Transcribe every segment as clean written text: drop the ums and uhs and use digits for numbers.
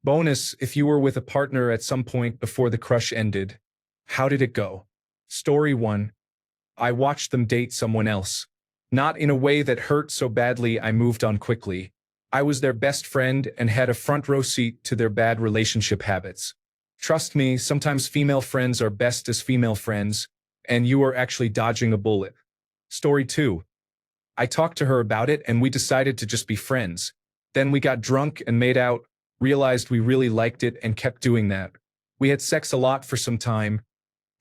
Bonus, if you were with a partner at some point before the crush ended, how did it go? Story 1. I watched them date someone else. Not in a way that hurt so badly I moved on quickly. I was their best friend and had a front row seat to their bad relationship habits. Trust me, sometimes female friends are best as female friends, and you are actually dodging a bullet. Story 2. I talked to her about it and we decided to just be friends. Then we got drunk and made out, realized we really liked it and kept doing that. We had sex a lot for some time,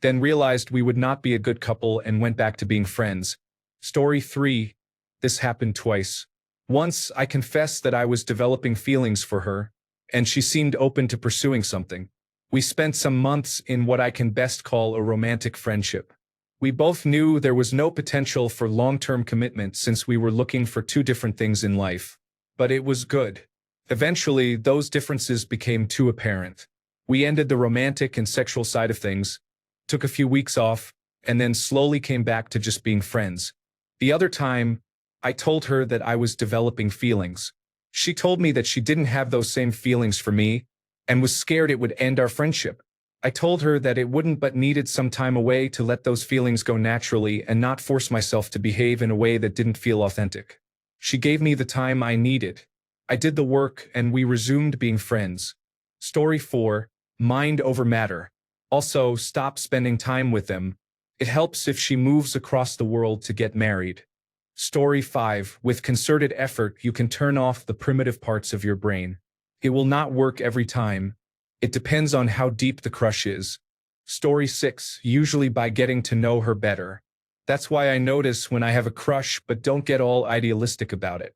then realized we would not be a good couple and went back to being friends. Story 3. This happened twice. Once, I confessed that I was developing feelings for her, and she seemed open to pursuing something. We spent some months in what I can best call a romantic friendship. We both knew there was no potential for long-term commitment since we were looking for two different things in life. But it was good. Eventually, those differences became too apparent. We ended the romantic and sexual side of things, took a few weeks off, and then slowly came back to just being friends. The other time, I told her that I was developing feelings. She told me that she didn't have those same feelings for me, and was scared it would end our friendship. I told her that it wouldn't but needed some time away to let those feelings go naturally and not force myself to behave in a way that didn't feel authentic. She gave me the time I needed. I did the work and we resumed being friends. Story 4. Mind over matter. Also, stop spending time with them. It helps if she moves across the world to get married. Story 5. With concerted effort, you can turn off the primitive parts of your brain. It will not work every time. It depends on how deep the crush is. Story 6. Usually by getting to know her better. That's why I notice when I have a crush but don't get all idealistic about it.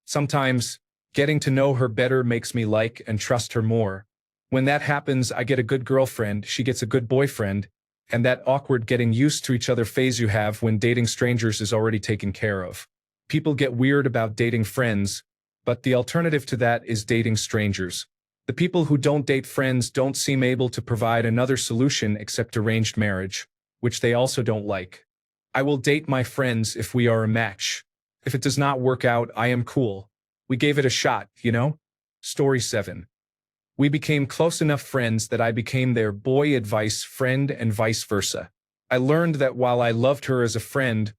Sometimes, getting to know her better makes me like and trust her more. When that happens, I get a good girlfriend, she gets a good boyfriend, and that awkward getting used to each other phase you have when dating strangers is already taken care of. People get weird about dating friends, but the alternative to that is dating strangers. The people who don't date friends don't seem able to provide another solution except arranged marriage, which they also don't like. I will date my friends if we are a match. If it does not work out, I am cool. We gave it a shot, you know? Story 7. We became close enough friends that I became their boy advice friend and vice versa. I learned that while I loved her as a friend,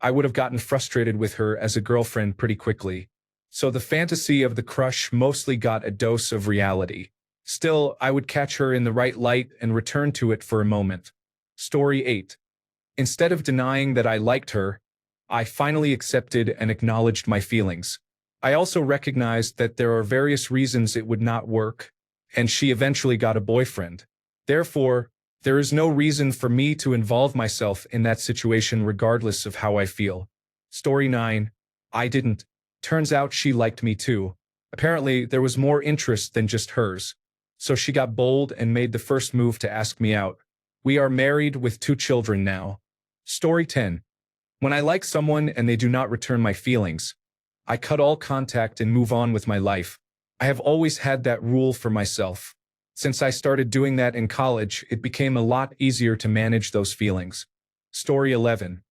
I would have gotten frustrated with her as a girlfriend pretty quickly. So the fantasy of the crush mostly got a dose of reality. Still, I would catch her in the right light and return to it for a moment. Story 8. Instead of denying that I liked her, I finally accepted and acknowledged my feelings. I also recognized that there are various reasons it would not work, and she eventually got a boyfriend. Therefore, there is no reason for me to involve myself in that situation regardless of how I feel. Story 9. I didn't. Turns out she liked me too. Apparently, there was more interest than just hers. So she got bold and made the first move to ask me out. We are married with 2 children now. Story 10. When I like someone and they do not return my feelings, I cut all contact and move on with my life. I have always had that rule for myself. Since I started doing that in college, it became a lot easier to manage those feelings. Story 11.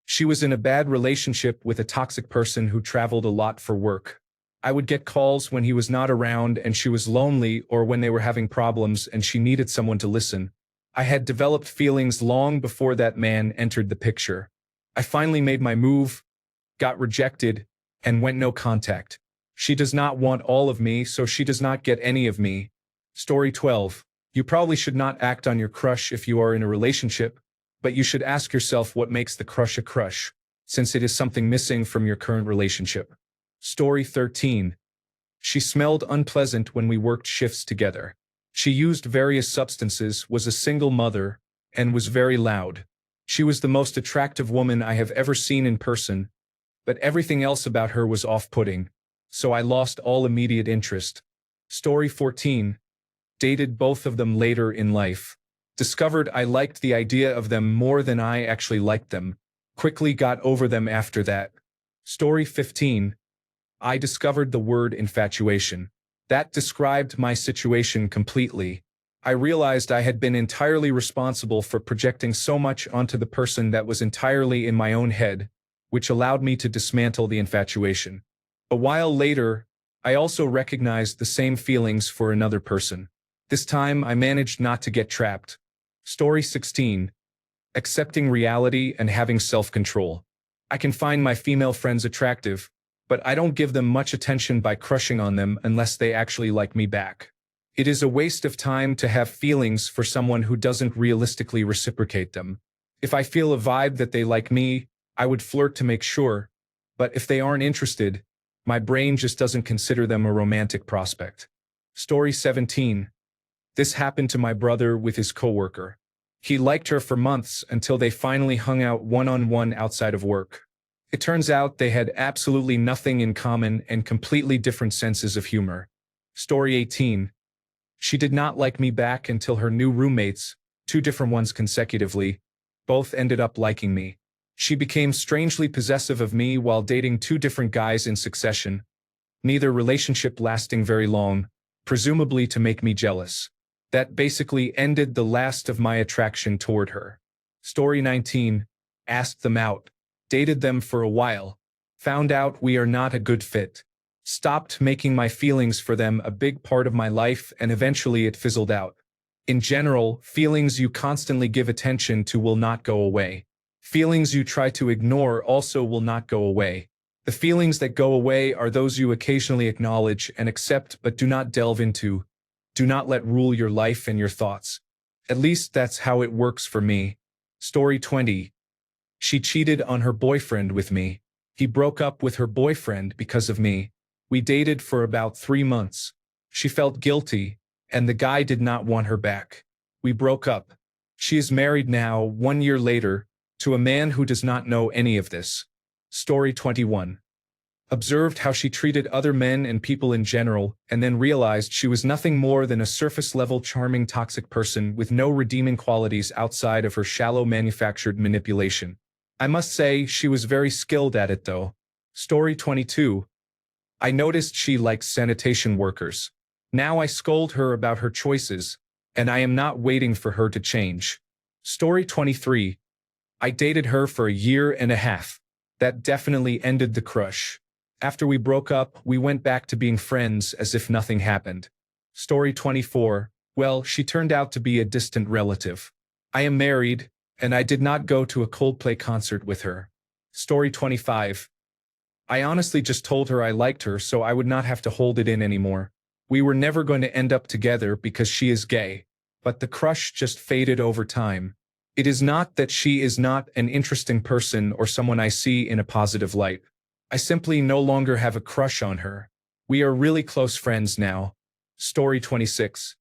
She was in a bad relationship with a toxic person who traveled a lot for work. I would get calls when he was not around and she was lonely or when they were having problems and she needed someone to listen. I had developed feelings long before that man entered the picture. I finally made my move, got rejected, and went no contact. She does not want all of me, so she does not get any of me. Story 12. You probably should not act on your crush if you are in a relationship, but you should ask yourself what makes the crush a crush, since it is something missing from your current relationship. Story 13. She smelled unpleasant when we worked shifts together. She used various substances, was a single mother, and was very loud. She was the most attractive woman I have ever seen in person, but everything else about her was off-putting, so I lost all immediate interest. Story 14. Dated both of them later in life. Discovered I liked the idea of them more than I actually liked them. Quickly got over them after that. Story 15. I discovered the word infatuation. That described my situation completely. I realized I had been entirely responsible for projecting so much onto the person that was entirely in my own head, which allowed me to dismantle the infatuation. A while later, I also recognized the same feelings for another person. This time, I managed not to get trapped. Story 16. Accepting reality and having self-control. I can find my female friends attractive, but I don't give them much attention by crushing on them unless they actually like me back. It is a waste of time to have feelings for someone who doesn't realistically reciprocate them. If I feel a vibe that they like me, I would flirt to make sure, but if they aren't interested, my brain just doesn't consider them a romantic prospect. Story 17. This happened to my brother with his coworker. He liked her for months until they finally hung out one-on-one outside of work. It turns out they had absolutely nothing in common and completely different senses of humor. Story 18. She did not like me back until her new roommates, two different ones consecutively, both ended up liking me. She became strangely possessive of me while dating two different guys in succession, neither relationship lasting very long, presumably to make me jealous. That basically ended the last of my attraction toward her. Story 19. Asked them out. Dated them for a while. Found out we are not a good fit. Stopped making my feelings for them a big part of my life, and eventually it fizzled out. In general, feelings you constantly give attention to will not go away. Feelings you try to ignore also will not go away. The feelings that go away are those you occasionally acknowledge and accept but do not delve into. Do not let rule your life and your thoughts. At least that's how it works for me. Story 20. She cheated on her boyfriend with me. He broke up with her boyfriend because of me. We dated for about 3 months. She felt guilty, and the guy did not want her back. We broke up. She is married now, 1 year later, to a man who does not know any of this. Story 21. Observed how she treated other men and people in general, and then realized she was nothing more than a surface-level charming toxic person with no redeeming qualities outside of her shallow manufactured manipulation. I must say she was very skilled at it though. Story 22. I noticed she likes sanitation workers. Now I scold her about her choices, and I am not waiting for her to change. Story 23. I dated her for a year and a half. That definitely ended the crush. After we broke up, we went back to being friends as if nothing happened. Story 24. Well, she turned out to be a distant relative. I am married, and I did not go to a Coldplay concert with her. Story 25. I honestly just told her I liked her so I would not have to hold it in anymore. We were never going to end up together because she is gay, but the crush just faded over time. It is not that she is not an interesting person or someone I see in a positive light. I simply no longer have a crush on her. We are really close friends now. Story 26.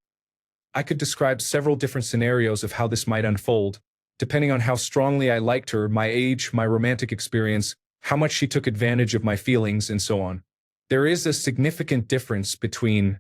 I could describe several different scenarios of how this might unfold, depending on how strongly I liked her, my age, my romantic experience, how much she took advantage of my feelings, and so on. There is a significant difference between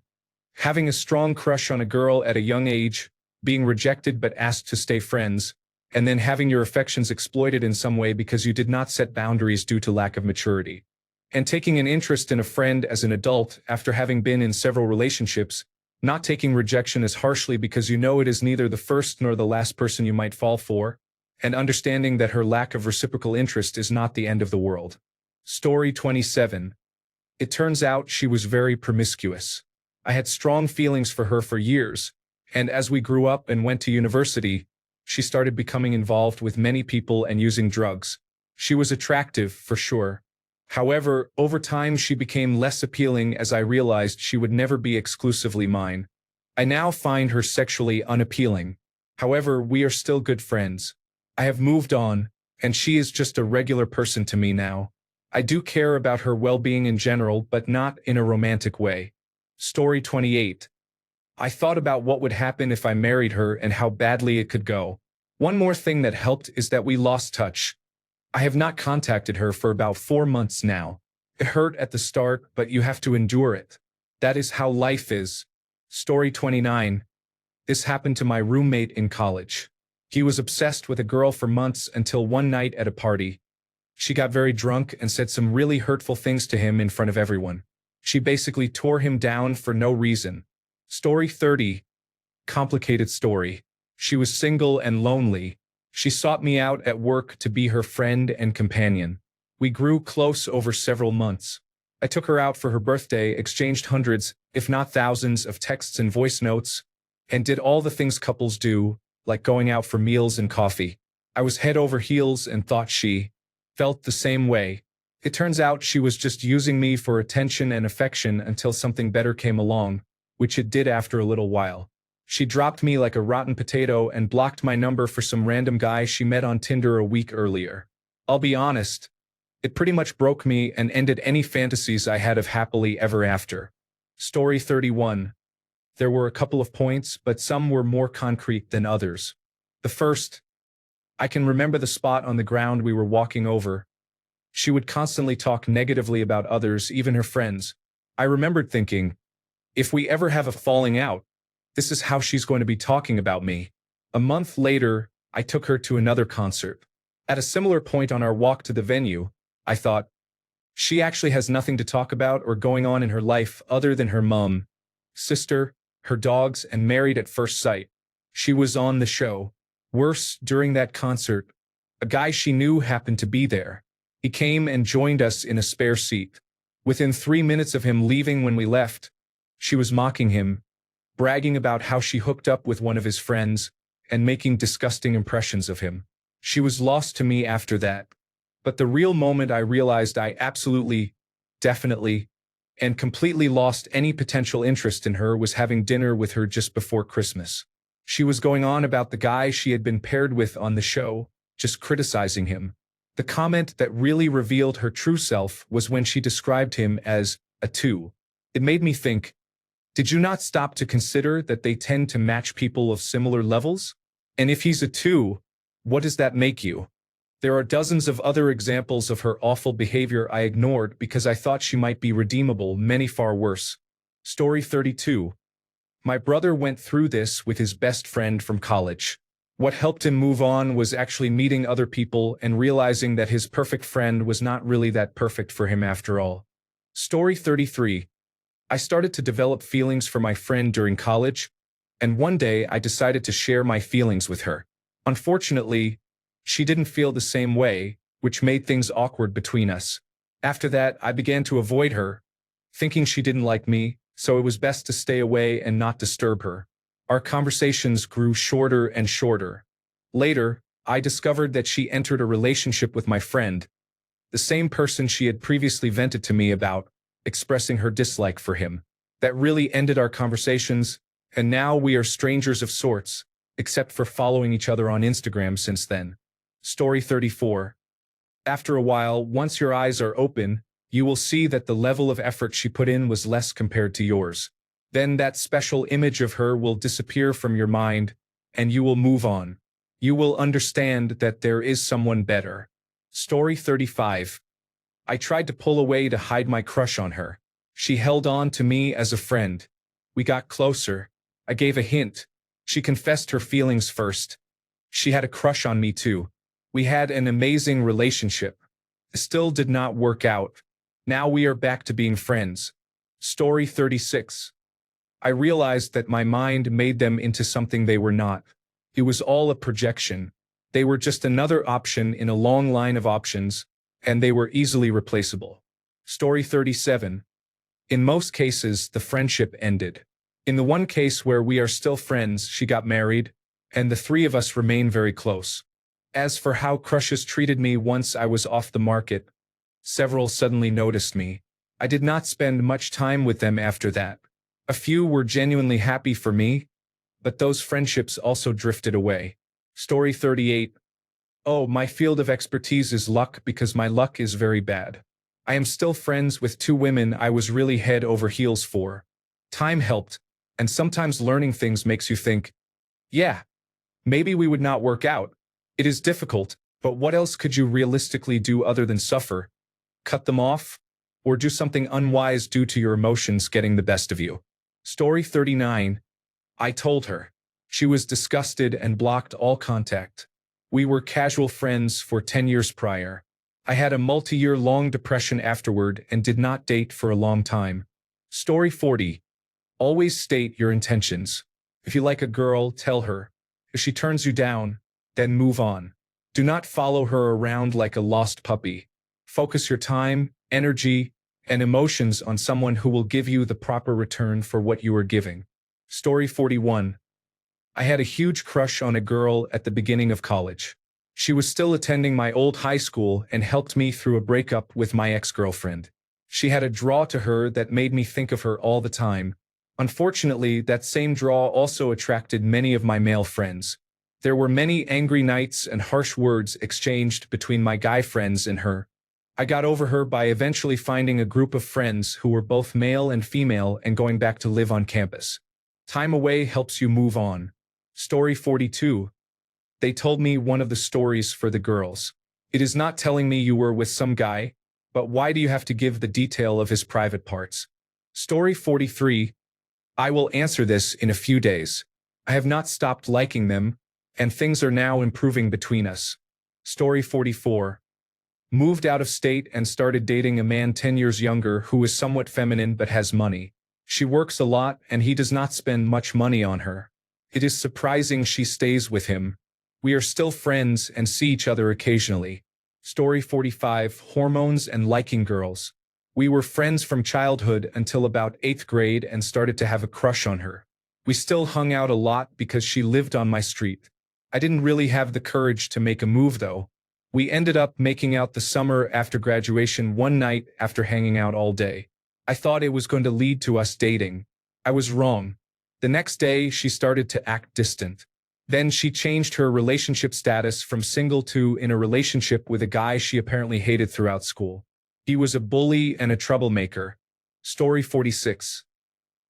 having a strong crush on a girl at a young age, being rejected but asked to stay friends, and then having your affections exploited in some way because you did not set boundaries due to lack of maturity. And taking an interest in a friend as an adult after having been in several relationships, not taking rejection as harshly because you know it is neither the first nor the last person you might fall for, and understanding that her lack of reciprocal interest is not the end of the world. Story 27. It turns out she was very promiscuous. I had strong feelings for her for years, and as we grew up and went to university, she started becoming involved with many people and using drugs. She was attractive, for sure. However, over time she became less appealing as I realized she would never be exclusively mine. I now find her sexually unappealing. However, we are still good friends. I have moved on, and she is just a regular person to me now. I do care about her well-being in general, but not in a romantic way. Story 28. I thought about what would happen if I married her and how badly it could go. One more thing that helped is that we lost touch. I have not contacted her for about 4 months now. It hurt at the start, but you have to endure it. That is how life is. Story 29. This happened to my roommate in college. He was obsessed with a girl for months until one night at a party. She got very drunk and said some really hurtful things to him in front of everyone. She basically tore him down for no reason. Story 30. Complicated story. She was single and lonely. She sought me out at work to be her friend and companion. We grew close over several months. I took her out for her birthday, exchanged hundreds, if not thousands, of texts and voice notes, and did all the things couples do, like going out for meals and coffee. I was head over heels and thought she felt the same way. It turns out she was just using me for attention and affection until something better came along, which it did after a little while. She dropped me like a rotten potato and blocked my number for some random guy she met on Tinder a week earlier. I'll be honest, it pretty much broke me and ended any fantasies I had of happily ever after. Story 31. There were a couple of points, but some were more concrete than others. The first, I can remember the spot on the ground we were walking over. She would constantly talk negatively about others, even her friends. I remembered thinking, if we ever have a falling out, this is how she's going to be talking about me. A month later, I took her to another concert. At a similar point on our walk to the venue, I thought, she actually has nothing to talk about or going on in her life other than her mom, sister, her dogs, and Married at First Sight. She was on the show. Worse, during that concert, a guy she knew happened to be there. He came and joined us in a spare seat. Within 3 minutes of him leaving when we left, she was mocking him, bragging about how she hooked up with one of his friends, and making disgusting impressions of him. She was lost to me after that. But the real moment I realized I absolutely, definitely, and completely lost any potential interest in her was having dinner with her just before Christmas. She was going on about the guy she had been paired with on the show, just criticizing him. The comment that really revealed her true self was when she described him as a 2. It made me think, did you not stop to consider that they tend to match people of similar levels? And if he's a 2, what does that make you? There are dozens of other examples of her awful behavior I ignored because I thought she might be redeemable, many far worse. Story 32. My brother went through this with his best friend from college. What helped him move on was actually meeting other people and realizing that his perfect friend was not really that perfect for him after all. Story 33. I started to develop feelings for my friend during college, and one day I decided to share my feelings with her. Unfortunately, she didn't feel the same way, which made things awkward between us. After that, I began to avoid her, thinking she didn't like me, so it was best to stay away and not disturb her. Our conversations grew shorter and shorter. Later, I discovered that she entered a relationship with my friend, the same person she had previously vented to me about, expressing her dislike for him. That really ended our conversations, and now we are strangers of sorts, except for following each other on Instagram since then. Story 34. After a while, once your eyes are open, you will see that the level of effort she put in was less compared to yours. Then that special image of her will disappear from your mind, and you will move on. You will understand that there is someone better. Story 35. I tried to pull away to hide my crush on her. She held on to me as a friend. We got closer. I gave a hint. She confessed her feelings first. She had a crush on me too. We had an amazing relationship. It still did not work out. Now we are back to being friends. Story 36. I realized that my mind made them into something they were not. It was all a projection. They were just another option in a long line of options, and they were easily replaceable. Story 37. In most cases, the friendship ended. In the one case where we are still friends, she got married, and the three of us remain very close. As for how crushes treated me once I was off the market, several suddenly noticed me. I did not spend much time with them after that. A few were genuinely happy for me, but those friendships also drifted away. Story 38. Oh, my field of expertise is luck because my luck is very bad. I am still friends with 2 women I was really head over heels for. Time helped, and sometimes learning things makes you think, yeah, maybe we would not work out. It is difficult, but what else could you realistically do other than suffer? Cut them off? Or do something unwise due to your emotions getting the best of you? Story 39. I told her. She was disgusted and blocked all contact. We were casual friends for 10 years prior. I had a multi-year-long depression afterward and did not date for a long time. Story 40. Always state your intentions. If you like a girl, tell her. If she turns you down, then move on. Do not follow her around like a lost puppy. Focus your time, energy, and emotions on someone who will give you the proper return for what you are giving. Story 41. I had a huge crush on a girl at the beginning of college. She was still attending my old high school and helped me through a breakup with my ex-girlfriend. She had a draw to her that made me think of her all the time. Unfortunately, that same draw also attracted many of my male friends. There were many angry nights and harsh words exchanged between my guy friends and her. I got over her by eventually finding a group of friends who were both male and female and going back to live on campus. Time away helps you move on. Story 42. They told me one of the stories for the girls. It is not telling me you were with some guy, but why do you have to give the detail of his private parts? Story 43. I will answer this in a few days. I have not stopped liking them, and things are now improving between us. Story 44. Moved out of state and started dating a man 10 years younger who is somewhat feminine but has money. She works a lot and he does not spend much money on her. It is surprising she stays with him. We are still friends and see each other occasionally. Story 45. Hormones and liking girls. We were friends from childhood until about 8th grade and started to have a crush on her. We still hung out a lot because she lived on my street. I didn't really have the courage to make a move though. We ended up making out the summer after graduation one night after hanging out all day. I thought it was going to lead to us dating. I was wrong. The next day, she started to act distant. Then she changed her relationship status from single to in a relationship with a guy she apparently hated throughout school. He was a bully and a troublemaker. Story 46.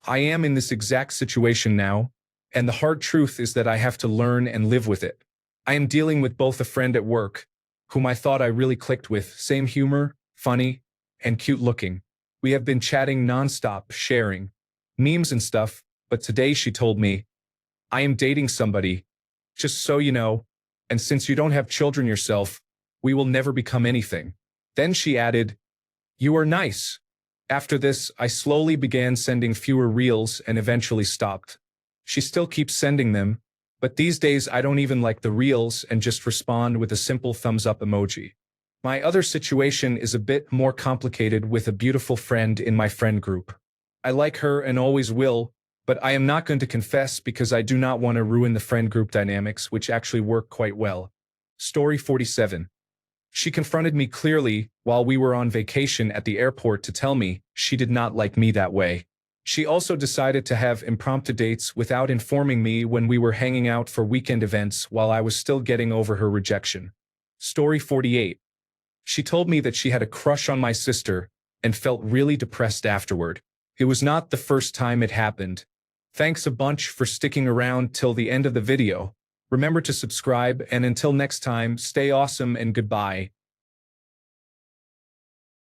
I am in this exact situation now, and the hard truth is that I have to learn and live with it. I am dealing with both a friend at work, whom I thought I really clicked with, same humor, funny, and cute looking. We have been chatting nonstop, sharing memes and stuff, but today she told me, I am dating somebody, just so you know, and since you don't have children yourself, we will never become anything. Then she added, you are nice. After this, I slowly began sending fewer reels and eventually stopped. She still keeps sending them, but these days I don't even like the reels and just respond with a simple thumbs up emoji. My other situation is a bit more complicated with a beautiful friend in my friend group. I like her and always will, but I am not going to confess because I do not want to ruin the friend group dynamics, which actually work quite well. Story 47. She confronted me clearly while we were on vacation at the airport to tell me she did not like me that way. She also decided to have impromptu dates without informing me when we were hanging out for weekend events while I was still getting over her rejection. Story 48. She told me that she had a crush on my sister and felt really depressed afterward. It was not the first time it happened. Thanks a bunch for sticking around till the end of the video. Remember to subscribe, and until next time, stay awesome and goodbye.